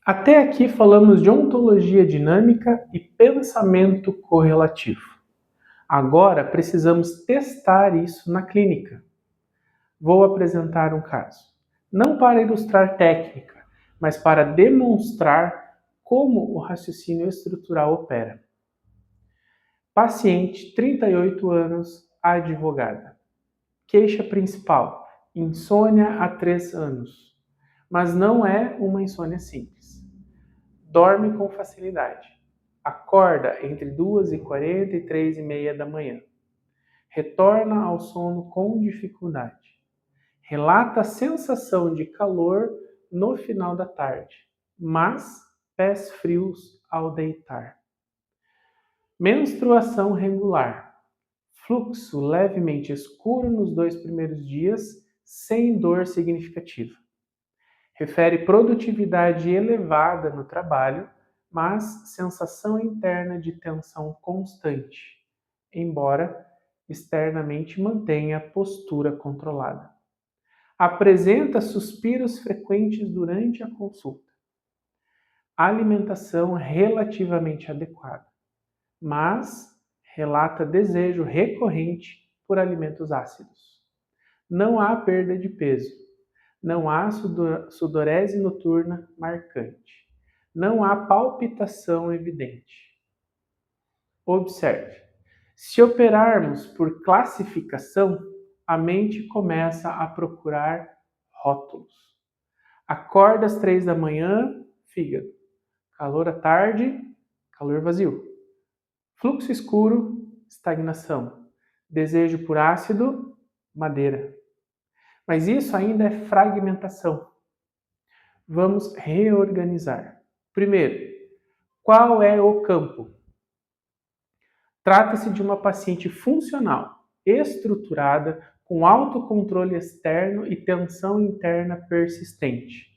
Até aqui falamos de ontologia dinâmica e pensamento correlativo. Agora precisamos testar isso na clínica. Vou apresentar um caso. Não para ilustrar técnica, mas para demonstrar como o raciocínio estrutural opera. Paciente, 38 anos, advogada. Queixa principal: insônia há 3 anos. Mas não é uma insônia simples. Dorme com facilidade. Acorda entre 2h40 e 3h30 da manhã. Retorna ao sono com dificuldade. Relata a sensação de calor no final da tarde, mas pés frios ao deitar. Menstruação regular. Fluxo levemente escuro nos 2 primeiros dias, sem dor significativa. Refere produtividade elevada no trabalho, mas sensação interna de tensão constante, embora externamente mantenha postura controlada. Apresenta suspiros frequentes durante a consulta. Alimentação relativamente adequada, mas relata desejo recorrente por alimentos ácidos. Não há perda de peso. Não há sudorese noturna marcante. Não há palpitação evidente. Observe. Se operarmos por classificação, a mente começa a procurar rótulos. Acorda às 3 da manhã, fígado. Calor à tarde, calor vazio. Fluxo escuro, estagnação. Desejo por ácido, madeira. Mas isso ainda é fragmentação. Vamos reorganizar. Primeiro, qual é o campo? Trata-se de uma paciente funcional, estruturada, com autocontrole externo e tensão interna persistente.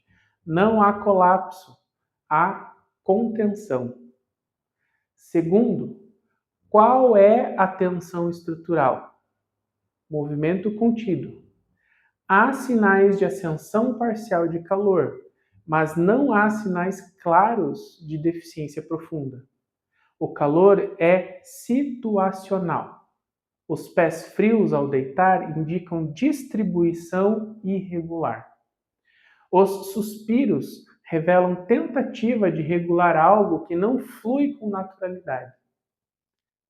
Não há colapso, há contenção. Segundo, qual é a tensão estrutural? Movimento contido. Há sinais de ascensão parcial de calor, mas não há sinais claros de deficiência profunda. O calor é situacional. Os pés frios ao deitar indicam distribuição irregular. Os suspiros revelam tentativa de regular algo que não flui com naturalidade.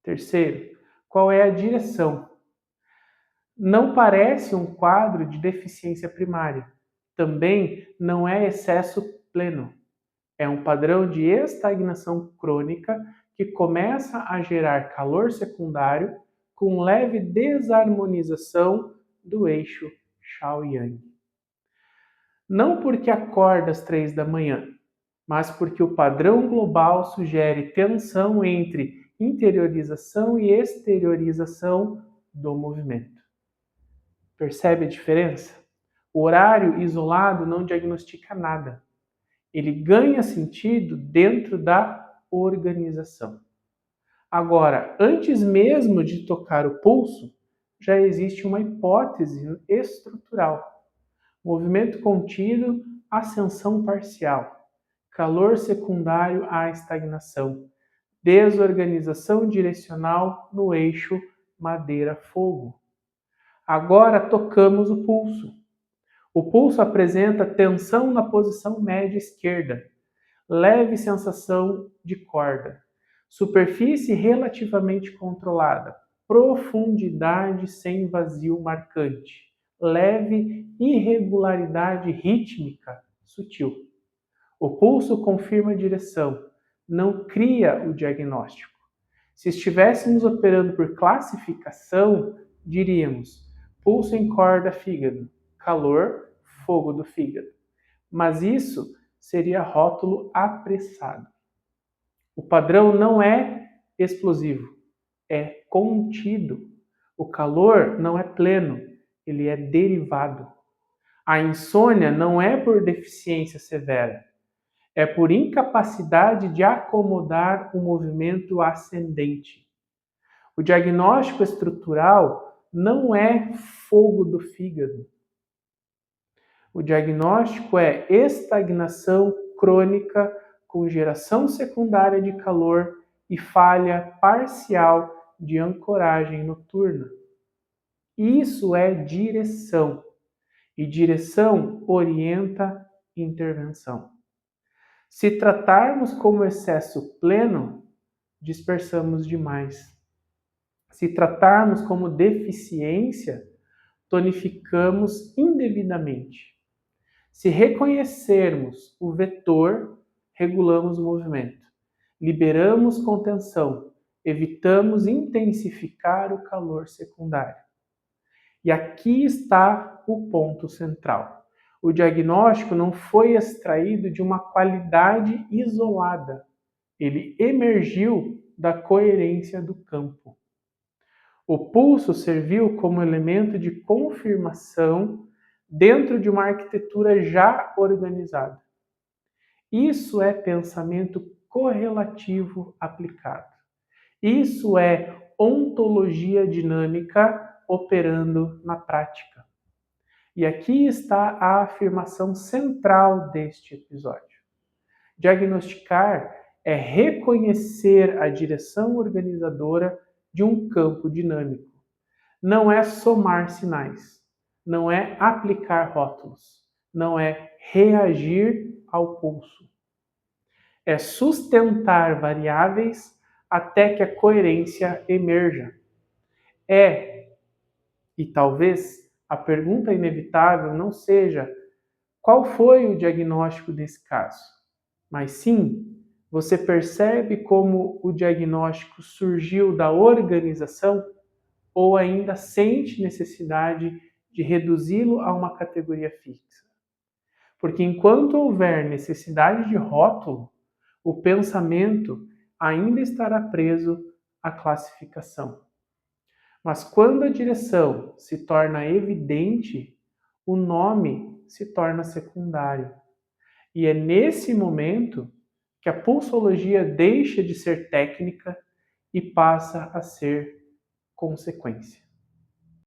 Terceiro, qual é a direção? Não parece um quadro de deficiência primária. Também não é excesso pleno. É um padrão de estagnação crônica que começa a gerar calor secundário com leve desarmonização do eixo Yin-Yang. Não porque acorda às 3 da manhã, mas porque o padrão global sugere tensão entre interiorização e exteriorização do movimento. Percebe a diferença? O horário isolado não diagnostica nada. Ele ganha sentido dentro da organização. Agora, antes mesmo de tocar o pulso, já existe uma hipótese estrutural. Movimento contido, ascensão parcial. Calor secundário à estagnação. Desorganização direcional no eixo madeira-fogo. Agora tocamos o pulso. O pulso apresenta tensão na posição média esquerda, leve sensação de corda, superfície relativamente controlada, profundidade sem vazio marcante, leve irregularidade rítmica sutil. O pulso confirma a direção, não cria o diagnóstico. Se estivéssemos operando por classificação, diríamos pulso em corda fígado, calor, fogo do fígado. Mas isso seria rótulo apressado. O padrão não é explosivo, é contido. O calor não é pleno, ele é derivado. A insônia não é por deficiência severa, é por incapacidade de acomodar o movimento ascendente. O diagnóstico estrutural não é fogo do fígado. O diagnóstico é estagnação crônica com geração secundária de calor e falha parcial de ancoragem noturna. Isso é direção, e direção orienta intervenção. Se tratarmos como excesso pleno, dispersamos demais. Se tratarmos como deficiência, tonificamos indevidamente. Se reconhecermos o vetor, regulamos o movimento. Liberamos contenção, evitamos intensificar o calor secundário. E aqui está o ponto central. O diagnóstico não foi extraído de uma qualidade isolada. Ele emergiu da coerência do campo. O pulso serviu como elemento de confirmação dentro de uma arquitetura já organizada. Isso é pensamento correlativo aplicado. Isso é ontologia dinâmica operando na prática. E aqui está a afirmação central deste episódio. Diagnosticar é reconhecer a direção organizadora de um campo dinâmico. Não é somar sinais, não é aplicar rótulos, não é reagir ao pulso. É sustentar variáveis até que a coerência emerja. E talvez a pergunta inevitável não seja qual foi o diagnóstico desse caso, mas sim, você percebe como o diagnóstico surgiu da organização ou ainda sente necessidade de reduzi-lo a uma categoria fixa? Porque enquanto houver necessidade de rótulo, o pensamento ainda estará preso à classificação. Mas quando a direção se torna evidente, o nome se torna secundário. E é nesse momento que a pulsologia deixa de ser técnica e passa a ser consequência.